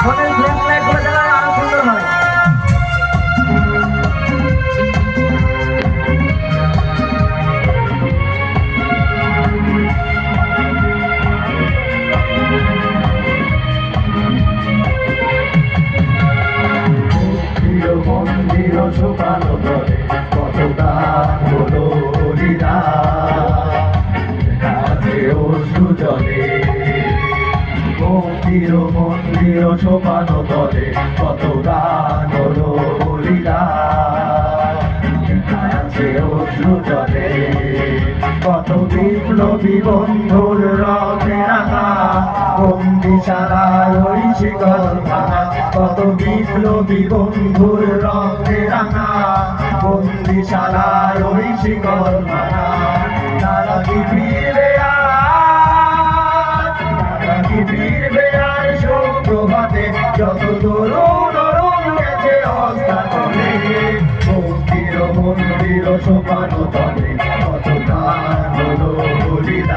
ফোনের flash light গুলো জ্বালালে আরো সুন্দর হয়। মন্দির শুকানো করে কত গান হলো হরিরা কাছে অশ্রু জলে। মন্দির শোভানো করে কত গান হলো হরিরা কাছে অশ্রু জলে। কত বিপ্লবী বন্ধুর রঙে রাঙা বন্দিশালায় ওই শিকল ভাঙা। কত বিপ্লবী বন্ধুর রঙে রাঙা বন্দিশালায় ওই শিকল ভাঙা। তারা কি ফিরবে আর, তারা কি ফিরবে আর সুপ্রভাতে যত তরুণ অরুণ গেছে অস্তা চলে। মন্দির শোভানো তলে কত গান হলো হরিরা